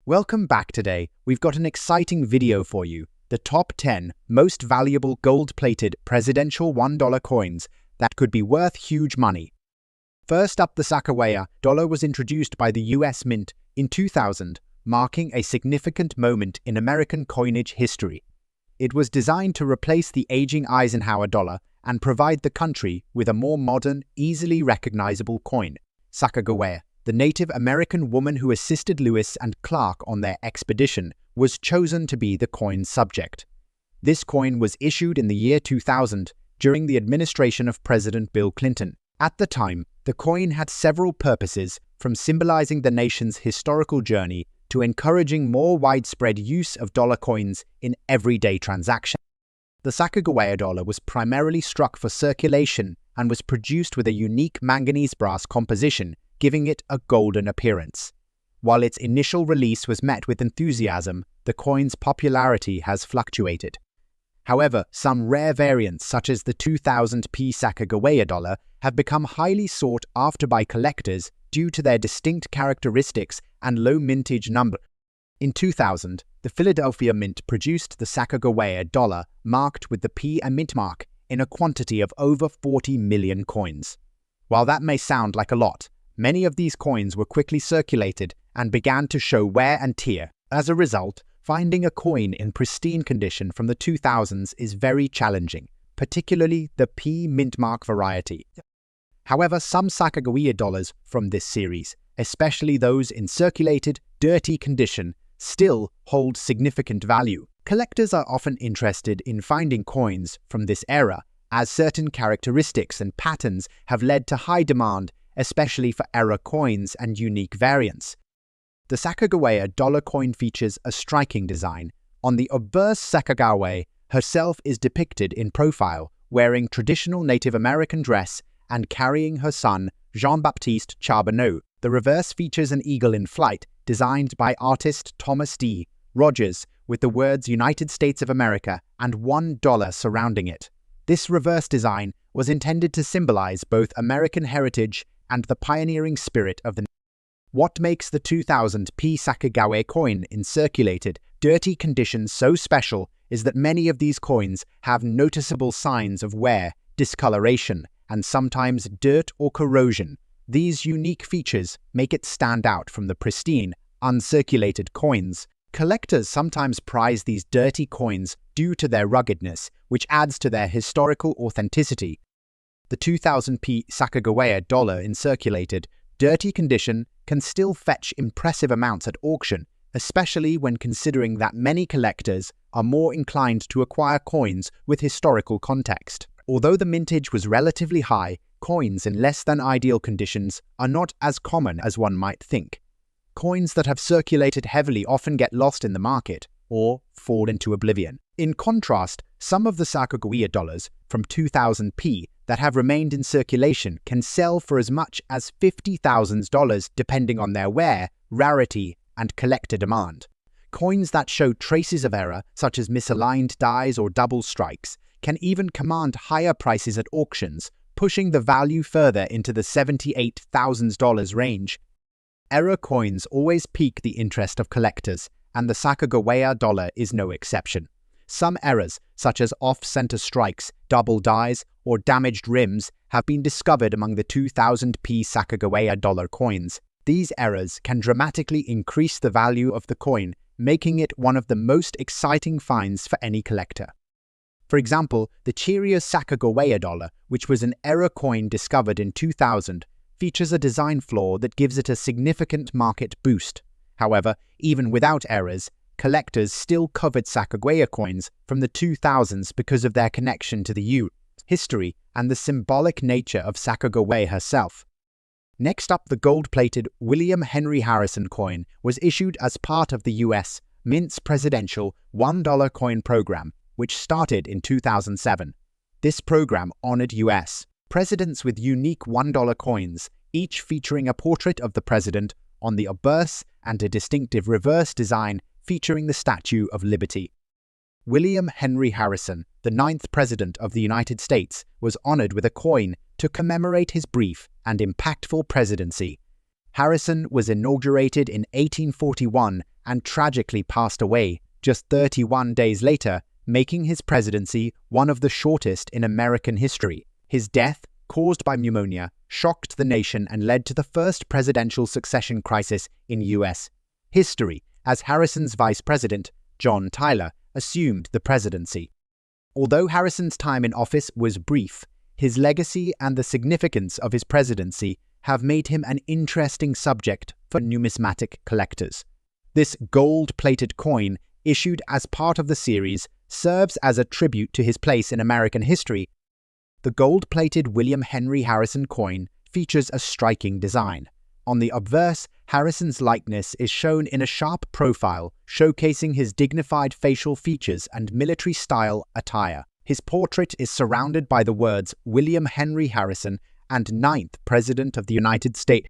Welcome back today. We've got an exciting video for you. The top 10 most valuable gold-plated presidential $1 coins that could be worth huge money. First up, the Sakaa Dollar was introduced by the US Mint in 2000, marking a significant moment in American coinage history. It was designed to replace the aging Eisenhower dollar and provide the country with a more modern, easily recognizable coin. Sakaa, the Native American woman who assisted Lewis and Clark on their expedition, was chosen to be the coin's subject. This coin was issued in the year 2000 during the administration of President Bill Clinton. At the time, the coin had several purposes, from symbolizing the nation's historical journey to encouraging more widespread use of dollar coins in everyday transactions. The Sakaa dollar was primarily struck for circulation and was produced with a unique manganese brass composition, giving it a golden appearance. While its initial release was met with enthusiasm, the coin's popularity has fluctuated. However, some rare variants, such as the 2000p Sakaa dollar, have become highly sought after by collectors due to their distinct characteristics and low mintage number. In 2000, the Philadelphia Mint produced the Sakaa dollar marked with the P mint mark in a quantity of over 40 million coins. While that may sound like a lot, many of these coins were quickly circulated and began to show wear and tear. As a result, finding a coin in pristine condition from the 2000s is very challenging, particularly the P mint mark variety. However, some Sakaa dollars from this series, especially those in circulated, dirty condition, still hold significant value. Collectors are often interested in finding coins from this era, as certain characteristics and patterns have led to high demand, especially for era coins and unique variants. The Sakaa dollar coin features a striking design. On the obverse, Sakaa herself is depicted in profile, wearing traditional Native American dress and carrying her son, Jean-Baptiste Charbonneau. The reverse features an eagle in flight, designed by artist Thomas D. Rogers, with the words United States of America and $1 surrounding it. This reverse design was intended to symbolize both American heritage and the pioneering spirit of the nation. What makes the 2000p Sakaa coin in circulated, dirty condition so special is that many of these coins have noticeable signs of wear, discoloration, and sometimes dirt or corrosion. These unique features make it stand out from the pristine, uncirculated coins. Collectors sometimes prize these dirty coins due to their ruggedness, which adds to their historical authenticity. The 2000p Sakaa dollar in circulated, dirty condition can still fetch impressive amounts at auction, especially when considering that many collectors are more inclined to acquire coins with historical context. Although the mintage was relatively high, coins in less than ideal conditions are not as common as one might think. Coins that have circulated heavily often get lost in the market or fall into oblivion. In contrast, some of the Sakaa dollars from 2000p that have remained in circulation can sell for as much as $50,000 depending on their wear, rarity, and collector demand. Coins that show traces of error, such as misaligned dies or double strikes, can even command higher prices at auctions, pushing the value further into the $78,000 range. Error coins always pique the interest of collectors, and the Sakaa dollar is no exception. Some errors, such as off-center strikes, double dies, or damaged rims, have been discovered among the 2000p Sakaa dollar coins. These errors can dramatically increase the value of the coin, making it one of the most exciting finds for any collector. For example, the Cheerios Sakaa dollar, which was an error coin discovered in 2000, features a design flaw that gives it a significant market boost. However, even without errors, collectors still covet Sakaa coins from the 2000s because of their connection to the U.S. history and the symbolic nature of Sakaa herself. Next up, the gold-plated William Henry Harrison coin was issued as part of the U.S. Mint's presidential $1 coin program, which started in 2007. This program honored U.S. presidents with unique $1 coins, each featuring a portrait of the president on the obverse and a distinctive reverse design featuring the Statue of Liberty. William Henry Harrison, the 9th President of the United States, was honored with a coin to commemorate his brief and impactful presidency. Harrison was inaugurated in 1841 and tragically passed away just 31 days later, making his presidency one of the shortest in American history. His death, caused by pneumonia, shocked the nation and led to the first presidential succession crisis in U.S. history, as Harrison's vice president, John Tyler, assumed the presidency. Although Harrison's time in office was brief, his legacy and the significance of his presidency have made him an interesting subject for numismatic collectors. This gold-plated coin, issued as part of the series, serves as a tribute to his place in American history. The gold-plated William Henry Harrison coin features a striking design. On the obverse, Harrison's likeness is shown in a sharp profile, showcasing his dignified facial features and military-style attire. His portrait is surrounded by the words William Henry Harrison and 9th President of the United States.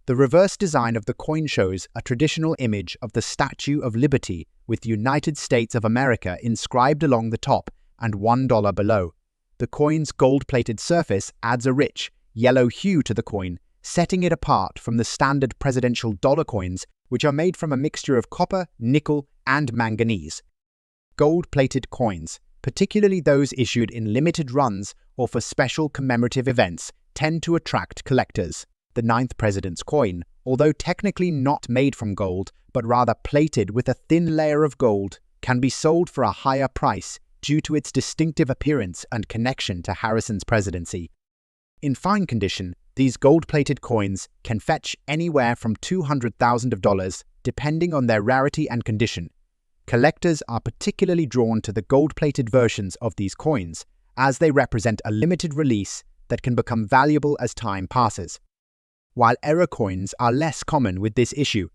The reverse design of the coin shows a traditional image of the Statue of Liberty with United States of America inscribed along the top and $1 below. The coin's gold-plated surface adds a rich, yellow hue to the coin, setting it apart from the standard presidential dollar coins, which are made from a mixture of copper, nickel, and manganese. Gold-plated coins, particularly those issued in limited runs or for special commemorative events, tend to attract collectors. The 9th president's coin, although technically not made from gold, but rather plated with a thin layer of gold, can be sold for a higher price due to its distinctive appearance and connection to Harrison's presidency. In fine condition, these gold-plated coins can fetch anywhere from $200,000 depending on their rarity and condition. Collectors are particularly drawn to the gold-plated versions of these coins, as they represent a limited release that can become valuable as time passes. While error coins are less common with this issue,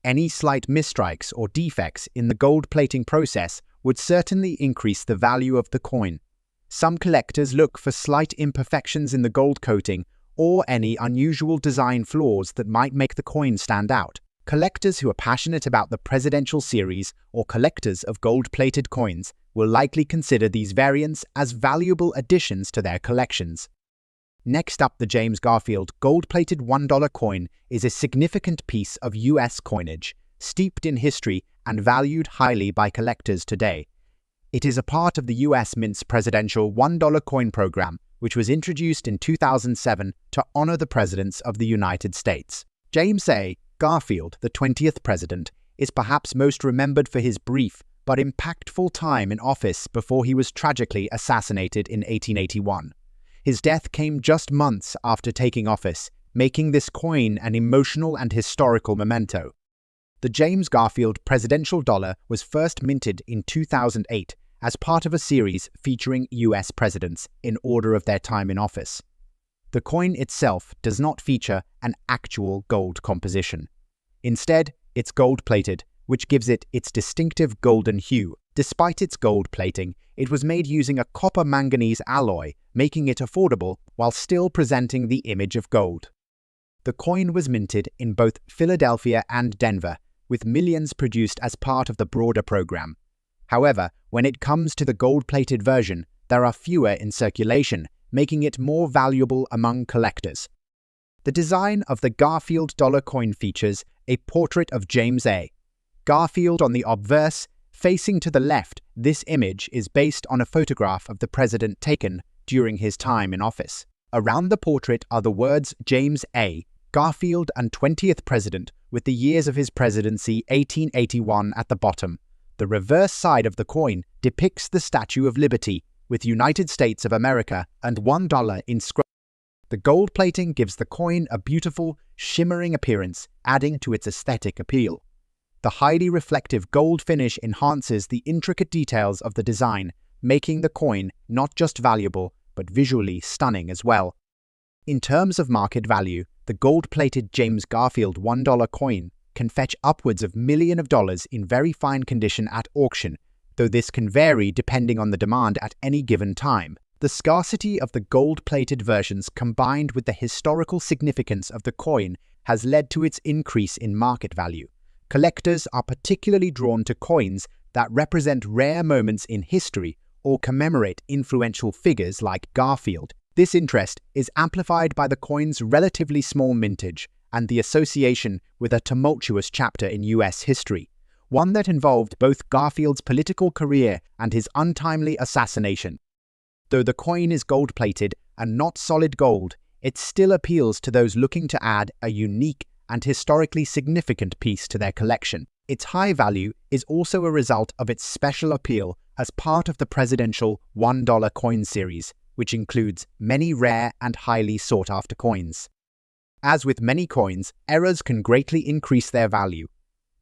any slight misstrikes or defects in the gold plating process would certainly increase the value of the coin. Some collectors look for slight imperfections in the gold coating or any unusual design flaws that might make the coin stand out. Collectors who are passionate about the presidential series or collectors of gold-plated coins will likely consider these variants as valuable additions to their collections. Next up, the James Garfield gold-plated $1 coin is a significant piece of U.S. coinage, steeped in history and valued highly by collectors today. It is a part of the U.S. Mint's presidential $1 coin program, which was introduced in 2007 to honor the presidents of the United States. James A. Garfield, the 20th president, is perhaps most remembered for his brief but impactful time in office before he was tragically assassinated in 1881. His death came just months after taking office, making this coin an emotional and historical memento. The James Garfield presidential dollar was first minted in 2008 as part of a series featuring U.S. presidents in order of their time in office. The coin itself does not feature an actual gold composition. Instead, it's gold-plated, which gives it its distinctive golden hue. Despite its gold plating, it was made using a copper-manganese alloy, making it affordable while still presenting the image of gold. The coin was minted in both Philadelphia and Denver, with millions produced as part of the broader program. However, when it comes to the gold-plated version, there are fewer in circulation, making it more valuable among collectors. The design of the Garfield dollar coin features a portrait of James A. Garfield on the obverse. Facing to the left, this image is based on a photograph of the president taken during his time in office. Around the portrait are the words James A. Garfield and 20th President, with the years of his presidency 1881 at the bottom. The reverse side of the coin depicts the Statue of Liberty, with United States of America and $1 inscribed. The gold plating gives the coin a beautiful, shimmering appearance, adding to its aesthetic appeal. The highly reflective gold finish enhances the intricate details of the design, making the coin not just valuable, but visually stunning as well. In terms of market value, the gold-plated James Garfield $1 coin can fetch upwards of millions of dollars in very fine condition at auction, though this can vary depending on the demand at any given time. The scarcity of the gold-plated versions combined with the historical significance of the coin has led to its increase in market value. Collectors are particularly drawn to coins that represent rare moments in history or commemorate influential figures like Garfield. This interest is amplified by the coin's relatively small mintage and the association with a tumultuous chapter in U.S. history. one that involved both Garfield's political career and his untimely assassination. Though the coin is gold-plated and not solid gold, it still appeals to those looking to add a unique and historically significant piece to their collection. Its high value is also a result of its special appeal as part of the presidential $1 coin series, which includes many rare and highly sought-after coins. As with many coins, errors can greatly increase their value.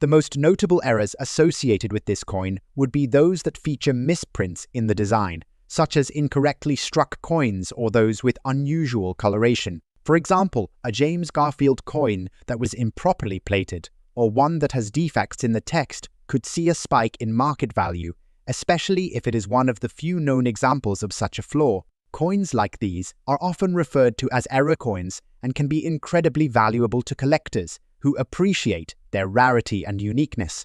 The most notable errors associated with this coin would be those that feature misprints in the design, such as incorrectly struck coins or those with unusual coloration. For example, a James Garfield coin that was improperly plated, or one that has defects in the text, could see a spike in market value, especially if it is one of the few known examples of such a flaw. Coins like these are often referred to as error coins and can be incredibly valuable to collectors who appreciate their rarity and uniqueness.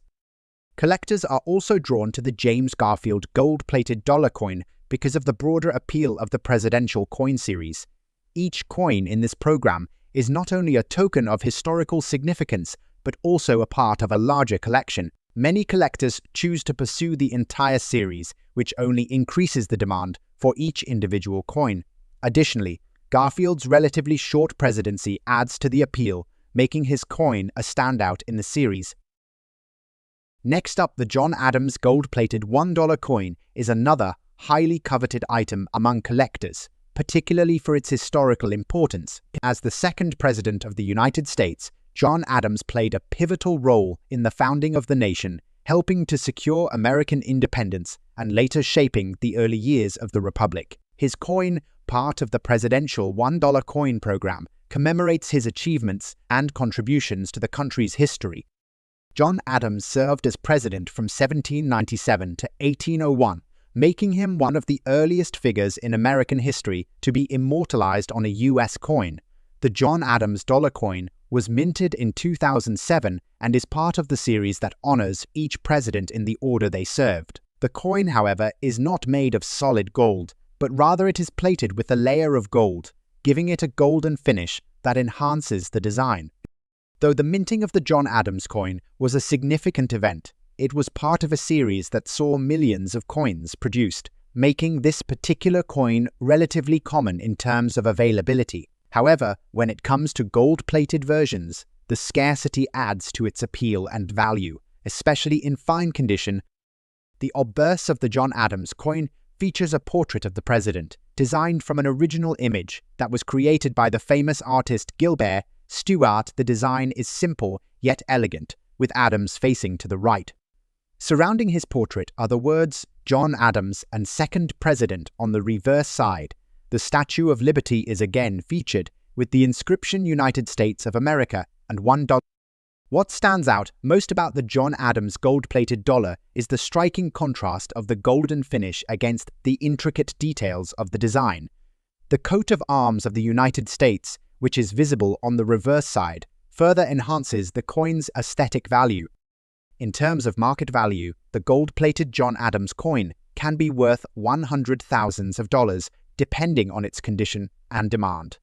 Collectors are also drawn to the James Garfield gold-plated dollar coin because of the broader appeal of the presidential coin series. Each coin in this program is not only a token of historical significance, but also a part of a larger collection. Many collectors choose to pursue the entire series, which only increases the demand for each individual coin. Additionally, Garfield's relatively short presidency adds to the appeal, making his coin a standout in the series. Next up, the John Adams gold-plated $1 coin is another highly coveted item among collectors, particularly for its historical importance. As the second president of the United States, John Adams played a pivotal role in the founding of the nation, helping to secure American independence and later shaping the early years of the Republic. His coin, part of the presidential $1 coin program, commemorates his achievements and contributions to the country's history. John Adams served as president from 1797 to 1801, making him one of the earliest figures in American history to be immortalized on a U.S. coin. The John Adams dollar coin was minted in 2007 and is part of the series that honors each president in the order they served. The coin, however, is not made of solid gold, but rather it is plated with a layer of gold, giving it a golden finish that enhances the design. Though the minting of the John Adams coin was a significant event, it was part of a series that saw millions of coins produced, making this particular coin relatively common in terms of availability. However, when it comes to gold-plated versions, the scarcity adds to its appeal and value, especially in fine condition. The obverse of the John Adams coin features a portrait of the president, designed from an original image that was created by the famous artist Gilbert Stuart. The design is simple yet elegant, with Adams facing to the right. Surrounding his portrait are the words John Adams and Second President on the reverse side. The Statue of Liberty is again featured, with the inscription United States of America and $1. What stands out most about the John Adams gold-plated dollar is the striking contrast of the golden finish against the intricate details of the design. The coat of arms of the United States, which is visible on the reverse side, further enhances the coin's aesthetic value. In terms of market value, the gold-plated John Adams coin can be worth $100,000, depending on its condition and demand.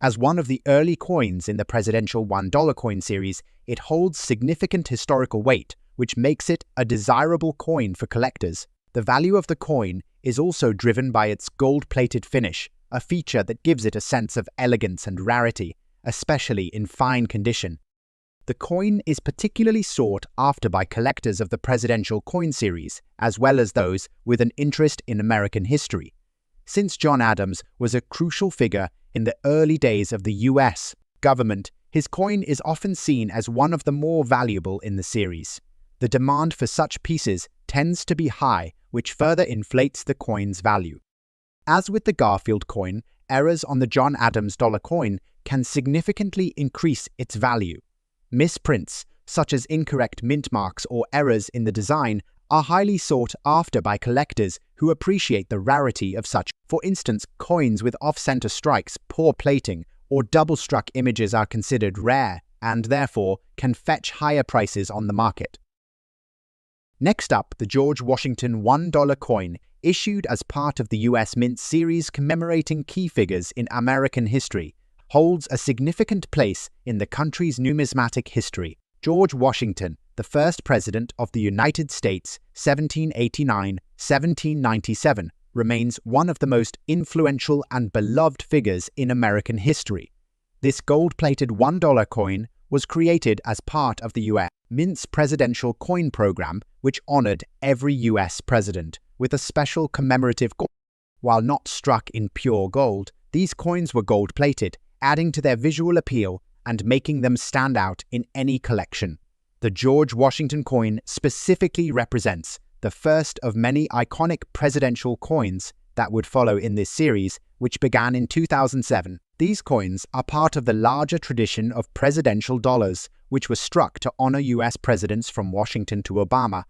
As one of the early coins in the presidential $1 coin series, it holds significant historical weight, which makes it a desirable coin for collectors. The value of the coin is also driven by its gold-plated finish, a feature that gives it a sense of elegance and rarity, especially in fine condition. The coin is particularly sought after by collectors of the presidential coin series, as well as those with an interest in American history. Since John Adams was a crucial figure in the early days of the U.S. government, his coin is often seen as one of the more valuable in the series. The demand for such pieces tends to be high, which further inflates the coin's value. As with the Garfield coin, errors on the John Adams dollar coin can significantly increase its value. Misprints, such as incorrect mint marks or errors in the design, are highly sought after by collectors who appreciate the rarity of such. For instance, coins with off-center strikes, poor plating, or double-struck images are considered rare and therefore can fetch higher prices on the market. Next up, the George Washington $1 coin, issued as part of the U.S. Mint series commemorating key figures in American history, holds a significant place in the country's numismatic history. George Washington, the first president of the United States, 1789-1797, remains one of the most influential and beloved figures in American history. This gold-plated $1 coin was created as part of the U.S. Mint's presidential coin program, which honored every U.S. president with a special commemorative coin. While not struck in pure gold, these coins were gold-plated, adding to their visual appeal and making them stand out in any collection. The George Washington coin specifically represents the first of many iconic presidential coins that would follow in this series, which began in 2007. These coins are part of the larger tradition of presidential dollars, which were struck to honor U.S. presidents from Washington to Obama.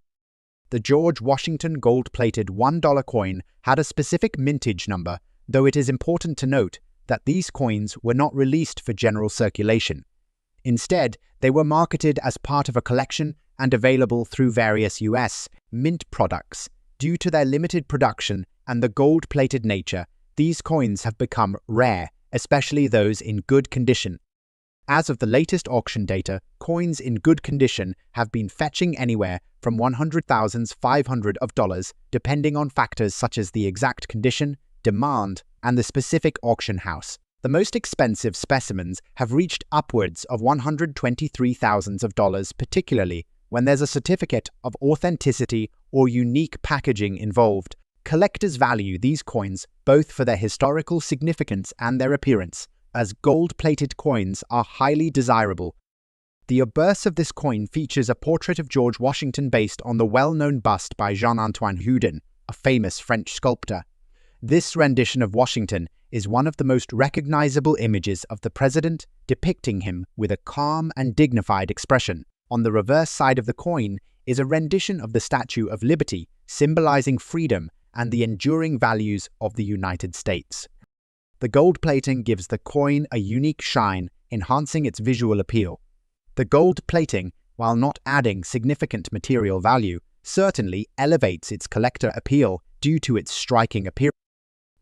The George Washington gold-plated $1 coin had a specific mintage number, though it is important to note that these coins were not released for general circulation. Instead, they were marketed as part of a collection and available through various U.S. Mint products. Due to their limited production and the gold-plated nature, these coins have become rare, especially those in good condition. As of the latest auction data, coins in good condition have been fetching anywhere from $100,500 depending on factors such as the exact condition, demand, and the specific auction house. The most expensive specimens have reached upwards of $123,000, particularly when there's a certificate of authenticity or unique packaging involved. Collectors value these coins both for their historical significance and their appearance, as gold-plated coins are highly desirable. The obverse of this coin features a portrait of George Washington based on the well-known bust by Jean-Antoine Houdin, a famous French sculptor. This rendition of Washington is one of the most recognizable images of the president, depicting him with a calm and dignified expression. On the reverse side of the coin is a rendition of the Statue of Liberty, symbolizing freedom and the enduring values of the United States. The gold plating gives the coin a unique shine, enhancing its visual appeal. The gold plating, while not adding significant material value, certainly elevates its collector appeal due to its striking appearance.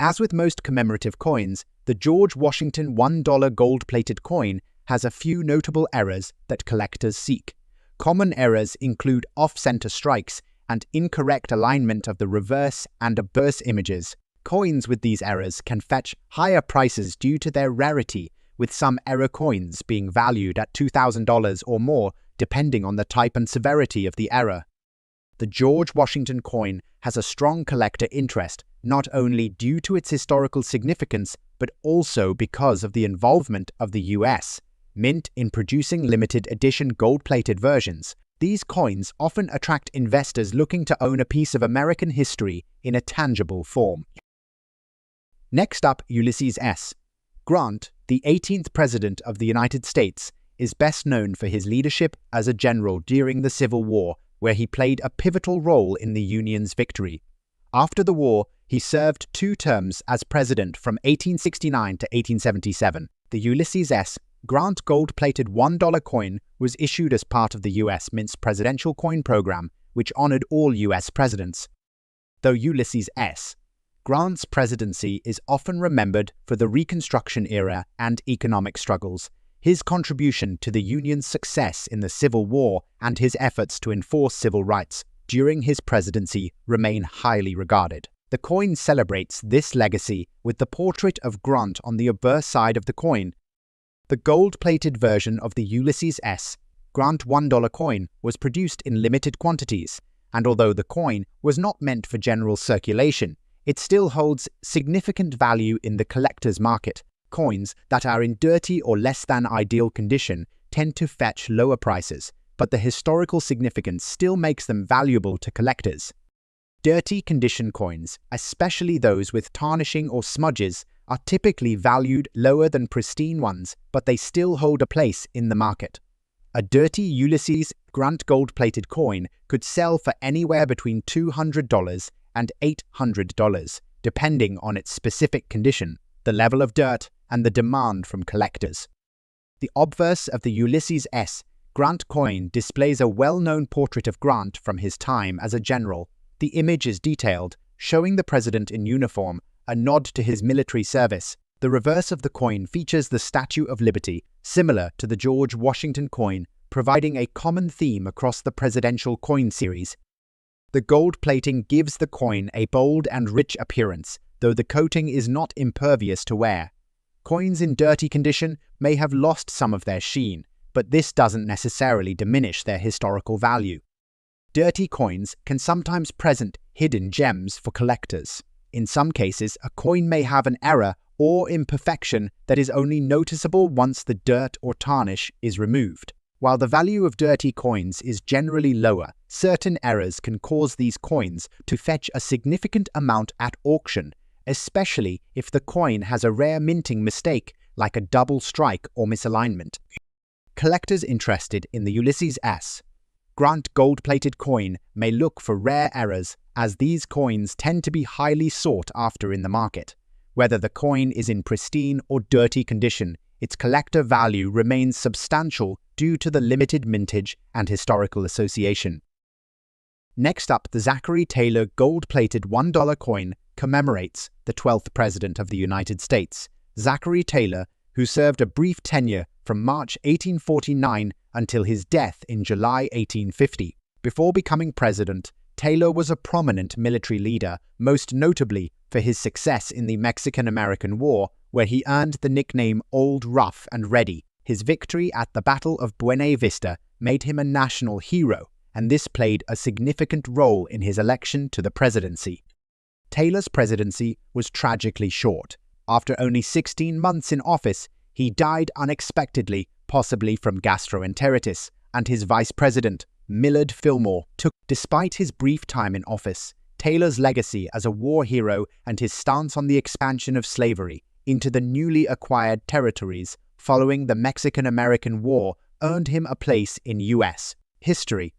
As with most commemorative coins, the George Washington $1 gold-plated coin has a few notable errors that collectors seek. Common errors include off-center strikes and incorrect alignment of the reverse and obverse images. Coins with these errors can fetch higher prices due to their rarity, with some error coins being valued at $2,000 or more, depending on the type and severity of the error. The George Washington coin has a strong collector interest, not only due to its historical significance, but also because of the involvement of the U.S. Mint in producing limited edition gold-plated versions. These coins often attract investors looking to own a piece of American history in a tangible form. Next up, Ulysses S. Grant, the 18th President of the United States, is best known for his leadership as a general during the Civil War, where he played a pivotal role in the Union's victory. After the war, he served 2 terms as president from 1869 to 1877. The Ulysses S. Grant gold-plated $1 coin was issued as part of the U.S. Mint's presidential coin program, which honored all U.S. presidents. Though Ulysses S. Grant's presidency is often remembered for the Reconstruction era and economic struggles, his contribution to the Union's success in the Civil War and his efforts to enforce civil rights during his presidency remain highly regarded. The coin celebrates this legacy with the portrait of Grant on the obverse side of the coin. The gold-plated version of the Ulysses S. Grant $1 coin was produced in limited quantities, and although the coin was not meant for general circulation, it still holds significant value in the collector's market. Coins that are in dirty or less than ideal condition tend to fetch lower prices, but the historical significance still makes them valuable to collectors. Dirty condition coins, especially those with tarnishing or smudges, are typically valued lower than pristine ones, but they still hold a place in the market. A dirty Ulysses Grant gold-plated coin could sell for anywhere between $200 and $800, depending on its specific condition, the level of dirt, and the demand from collectors. The obverse of the Ulysses S. Grant coin displays a well-known portrait of Grant from his time as a general. The image is detailed, showing the president in uniform, a nod to his military service. The reverse of the coin features the Statue of Liberty, similar to the George Washington coin, providing a common theme across the presidential coin series. The gold plating gives the coin a bold and rich appearance, though the coating is not impervious to wear. Coins in dirty condition may have lost some of their sheen, but this doesn't necessarily diminish their historical value. Dirty coins can sometimes present hidden gems for collectors. In some cases, a coin may have an error or imperfection that is only noticeable once the dirt or tarnish is removed. While the value of dirty coins is generally lower, certain errors can cause these coins to fetch a significant amount at auction, especially if the coin has a rare minting mistake like a double strike or misalignment. Collectors interested in the Ulysses S Grant gold-plated coin may look for rare errors, as these coins tend to be highly sought after in the market. Whether the coin is in pristine or dirty condition, its collector value remains substantial due to the limited mintage and historical association. Next up, the Zachary Taylor gold-plated $1 coin commemorates the 12th President of the United States, Zachary Taylor, who served a brief tenure from March 1849 until his death in July 1850. Before becoming president, Taylor was a prominent military leader, most notably for his success in the Mexican-American War, where he earned the nickname Old Rough and Ready. His victory at the Battle of Buena Vista made him a national hero, and this played a significant role in his election to the presidency. Taylor's presidency was tragically short. After only 16 months in office, he died unexpectedly, possibly from gastroenteritis, and his vice president, Millard Fillmore, took. Despite his brief time in office, Taylor's legacy as a war hero and his stance on the expansion of slavery into the newly acquired territories following the Mexican-American War earned him a place in U.S. history.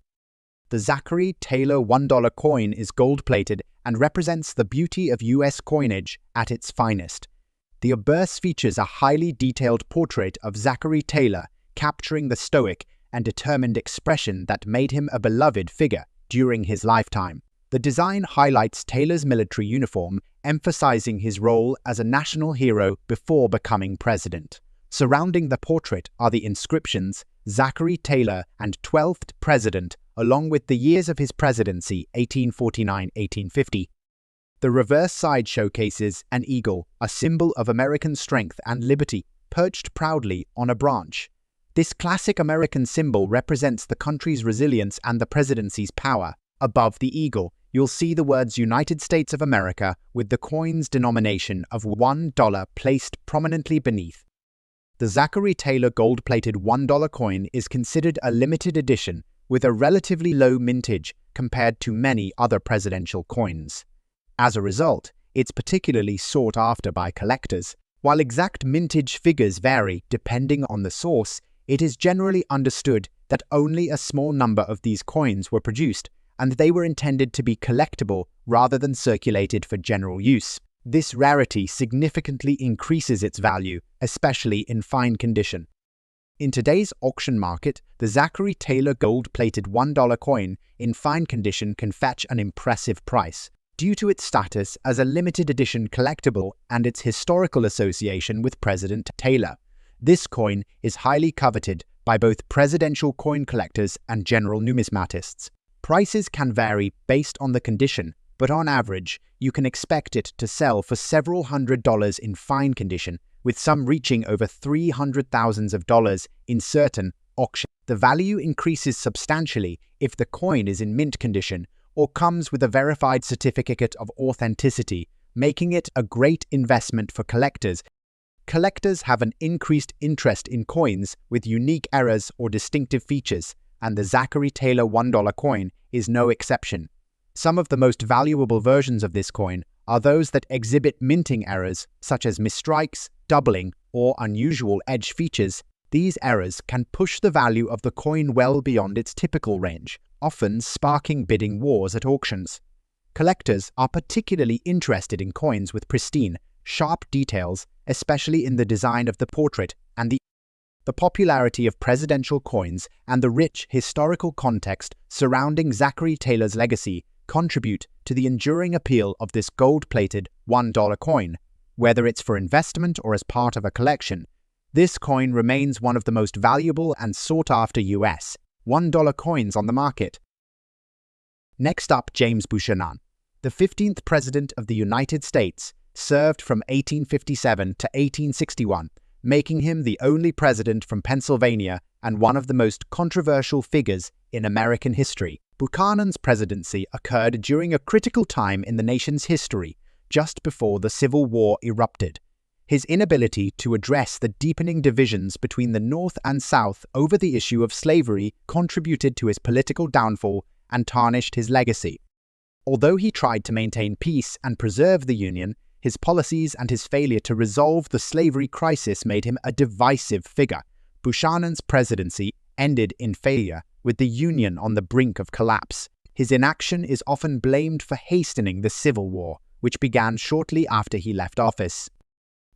The Zachary Taylor $1 coin is gold-plated and represents the beauty of U.S. coinage at its finest. The obverse features a highly detailed portrait of Zachary Taylor, capturing the stoic and determined expression that made him a beloved figure during his lifetime. The design highlights Taylor's military uniform, emphasizing his role as a national hero before becoming president. Surrounding the portrait are the inscriptions Zachary Taylor and 12th President, along with the years of his presidency, 1849-1850. The reverse side showcases an eagle, a symbol of American strength and liberty, perched proudly on a branch. This classic American symbol represents the country's resilience and the presidency's power. Above the eagle, you'll see the words United States of America with the coin's denomination of $1 placed prominently beneath. The Zachary Taylor gold-plated $1 coin is considered a limited edition with a relatively low mintage compared to many other presidential coins. As a result, it's particularly sought after by collectors. While exact mintage figures vary depending on the source, it is generally understood that only a small number of these coins were produced, and they were intended to be collectible rather than circulated for general use. This rarity significantly increases its value, especially in fine condition. In today's auction market, the Zachary Taylor gold-plated $1 coin in fine condition can fetch an impressive price, due to its status as a limited edition collectible and its historical association with President Taylor. This coin is highly coveted by both presidential coin collectors and general numismatists. Prices can vary based on the condition, but on average, you can expect it to sell for several $100s in fine condition, with some reaching over $300,000 in certain auctions. The value increases substantially if the coin is in mint condition or comes with a verified certificate of authenticity, making it a great investment for collectors. Collectors have an increased interest in coins with unique errors or distinctive features, and the Zachary Taylor $1 coin is no exception. Some of the most valuable versions of this coin are those that exhibit minting errors, such as misstrikes, doubling, or unusual edge features. These errors can push the value of the coin well beyond its typical range, often sparking bidding wars at auctions. Collectors are particularly interested in coins with pristine, sharp details, especially in the design of the portrait and the popularity of presidential coins and the rich historical context surrounding Zachary Taylor's legacy contribute to the enduring appeal of this gold-plated $1 coin. Whether it's for investment or as part of a collection, This coin remains one of the most valuable and sought-after US $1 coins on the market. Next up, James Buchanan, the 15th President of the United States, served from 1857 to 1861, making him the only president from Pennsylvania and one of the most controversial figures in American history. Buchanan's presidency occurred during a critical time in the nation's history, just before the Civil War erupted. His inability to address the deepening divisions between the North and South over the issue of slavery contributed to his political downfall and tarnished his legacy. Although he tried to maintain peace and preserve the Union, his policies and his failure to resolve the slavery crisis made him a divisive figure. Buchanan's presidency ended in failure, with the Union on the brink of collapse. His inaction is often blamed for hastening the Civil War, which began shortly after he left office.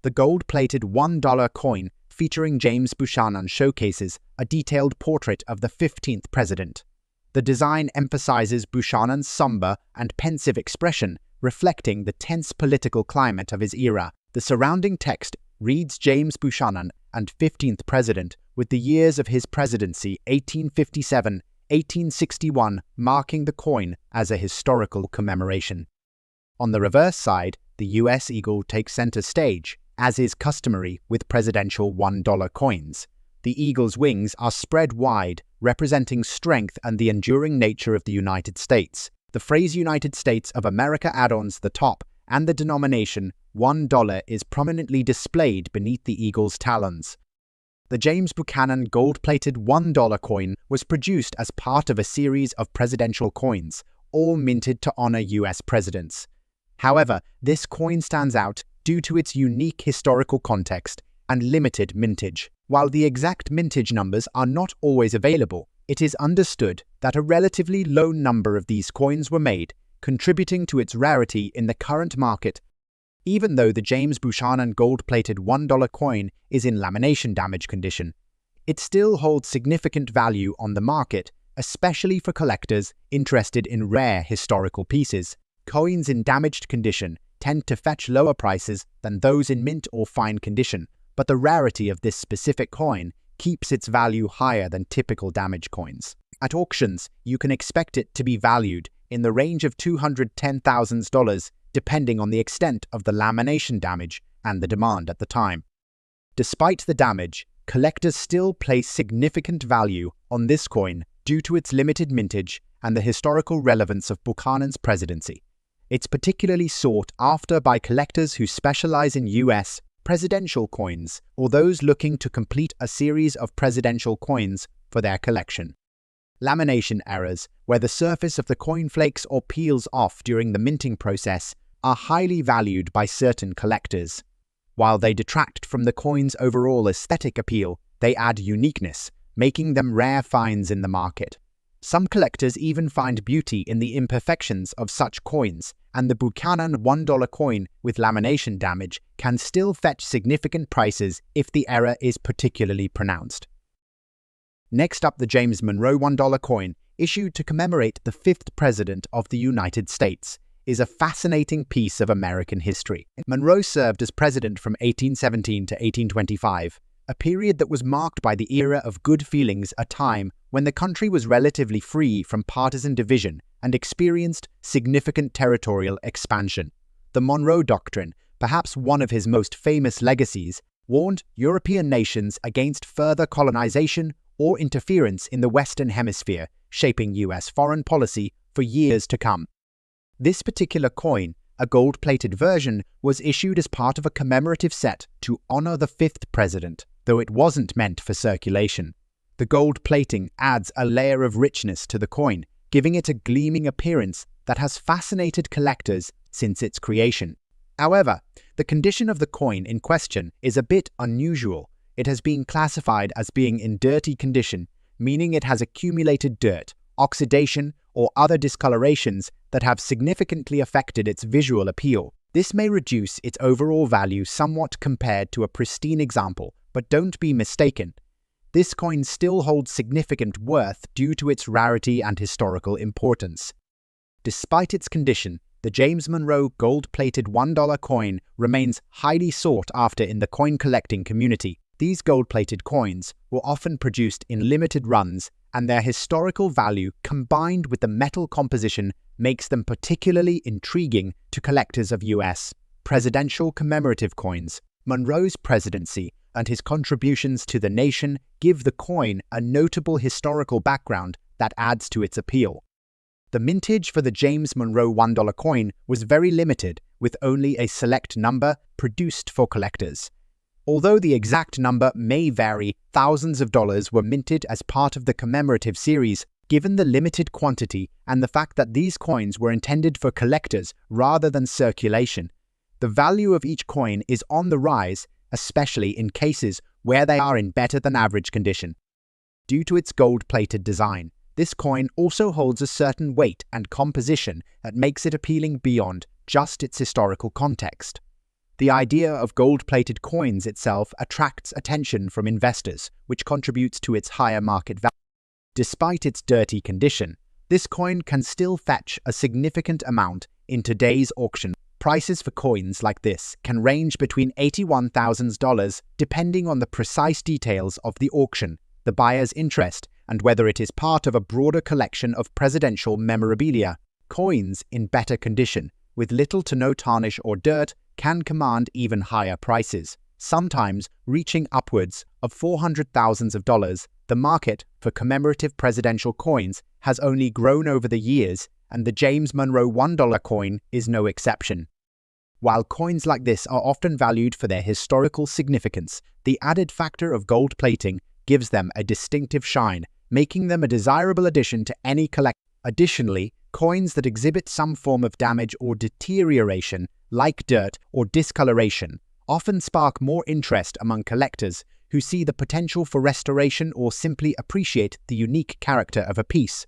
The gold-plated $1 coin featuring James Buchanan showcases a detailed portrait of the 15th president. The design emphasizes Buchanan's somber and pensive expression, reflecting the tense political climate of his era. The surrounding text reads James Buchanan and 15th President, with the years of his presidency 1857, 1861 marking the coin as a historical commemoration. On the reverse side, the US eagle takes center stage, as is customary with presidential $1 coins. The eagle's wings are spread wide, representing strength and the enduring nature of the United States. The phrase United States of America adorns the top, and the denomination $1 is prominently displayed beneath the eagle's talons. The James Buchanan gold-plated $1 coin was produced as part of a series of presidential coins, all minted to honor US presidents. However, this coin stands out due to its unique historical context and limited mintage. While the exact mintage numbers are not always available, it is understood that a relatively low number of these coins were made, contributing to its rarity in the current market. Even though the James Buchanan gold-plated $1 coin is in lamination damage condition, it still holds significant value on the market, especially for collectors interested in rare historical pieces. Coins in damaged condition tend to fetch lower prices than those in mint or fine condition, but the rarity of this specific coin keeps its value higher than typical damaged coins. At auctions, you can expect it to be valued in the range of $210,000, depending on the extent of the lamination damage and the demand at the time. Despite the damage, collectors still place significant value on this coin due to its limited mintage and the historical relevance of Buchanan's presidency. It's particularly sought after by collectors who specialize in US presidential coins or those looking to complete a series of presidential coins for their collection. Lamination errors, where the surface of the coin flakes or peels off during the minting process, are highly valued by certain collectors. While they detract from the coin's overall aesthetic appeal, they add uniqueness, making them rare finds in the market. Some collectors even find beauty in the imperfections of such coins, and the Buchanan $1 coin with lamination damage can still fetch significant prices if the error is particularly pronounced. Next up, the James Monroe $1 coin, issued to commemorate the 5th President of the United States, is a fascinating piece of American history. Monroe served as president from 1817 to 1825, a period that was marked by the era of good feelings, a time when the country was relatively free from partisan division and experienced significant territorial expansion. The Monroe Doctrine, perhaps one of his most famous legacies, warned European nations against further colonization or interference in the Western Hemisphere, shaping US foreign policy for years to come. This particular coin, a gold-plated version, was issued as part of a commemorative set to honor the 5th president, though it wasn't meant for circulation. The gold plating adds a layer of richness to the coin, giving it a gleaming appearance that has fascinated collectors since its creation. However, the condition of the coin in question is a bit unusual. It has been classified as being in dirty condition, meaning it has accumulated dirt, oxidation, or other discolorations that have significantly affected its visual appeal. This may reduce its overall value somewhat compared to a pristine example, but don't be mistaken. This coin still holds significant worth due to its rarity and historical importance. Despite its condition, the James Monroe gold-plated $1 coin remains highly sought after in the coin collecting community. These gold-plated coins were often produced in limited runs, and their historical value combined with the metal composition makes them particularly intriguing to collectors of U.S. presidential commemorative coins. Monroe's presidency and his contributions to the nation give the coin a notable historical background that adds to its appeal. The mintage for the James Monroe $1 coin was very limited, with only a select number produced for collectors. Although the exact number may vary, thousands of dollars were minted as part of the commemorative series. Given the limited quantity and the fact that these coins were intended for collectors rather than circulation, the value of each coin is on the rise, especially in cases where they are in better than average condition. Due to its gold-plated design, this coin also holds a certain weight and composition that makes it appealing beyond just its historical context. The idea of gold-plated coins itself attracts attention from investors, which contributes to its higher market value. Despite its dirty condition, this coin can still fetch a significant amount in today's auction. Prices for coins like this can range between $81,000 depending on the precise details of the auction, the buyer's interest, and whether it is part of a broader collection of presidential memorabilia. Coins in better condition, with little to no tarnish or dirt, can command even higher prices, sometimes reaching upwards of $400,000. The market for commemorative presidential coins has only grown over the years, and the James Monroe $1 coin is no exception. While coins like this are often valued for their historical significance, the added factor of gold plating gives them a distinctive shine, making them a desirable addition to any collection. Additionally, coins that exhibit some form of damage or deterioration, like dirt or discoloration, often spark more interest among collectors who see the potential for restoration or simply appreciate the unique character of a piece.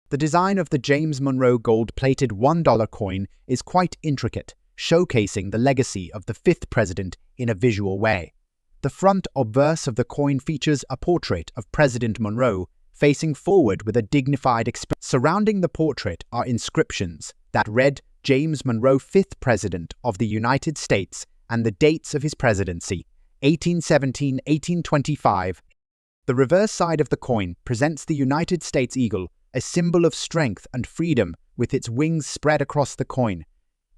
The design of the James Monroe gold-plated $1 coin is quite intricate, showcasing the legacy of the fifth president in a visual way. The front obverse of the coin features a portrait of President Monroe facing forward with a dignified expression. Surrounding the portrait are inscriptions that read James Monroe, 5th President of the United States, and the dates of his presidency, 1817-1825. The reverse side of the coin presents the United States eagle, a symbol of strength and freedom, with its wings spread across the coin.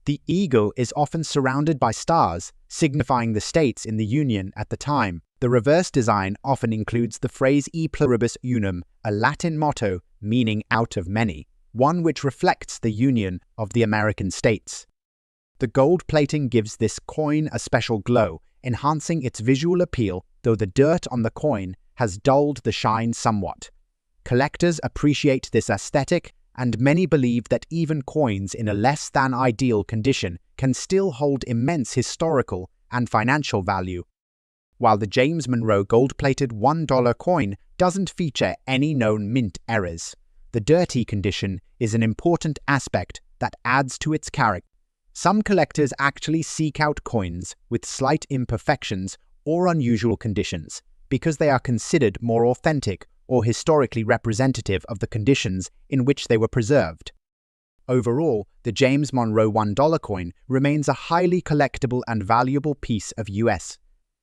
The eagle is often surrounded by stars, signifying the states in the Union at the time. The reverse design often includes the phrase E pluribus unum, a Latin motto meaning out of many, one which reflects the union of the American states. The gold plating gives this coin a special glow, enhancing its visual appeal, though the dirt on the coin has dulled the shine somewhat. Collectors appreciate this aesthetic, and many believe that even coins in a less than ideal condition can still hold immense historical and financial value. While the James Monroe gold-plated $1 coin doesn't feature any known mint errors, the dirty condition is an important aspect that adds to its character. Some collectors actually seek out coins with slight imperfections or unusual conditions because they are considered more authentic or historically representative of the conditions in which they were preserved. Overall, the James Monroe $1 coin remains a highly collectible and valuable piece of U.S.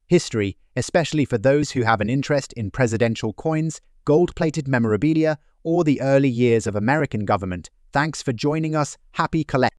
history, especially for those who have an interest in presidential coins, gold-plated memorabilia, or the early years of American government. Thanks for joining us. Happy collecting!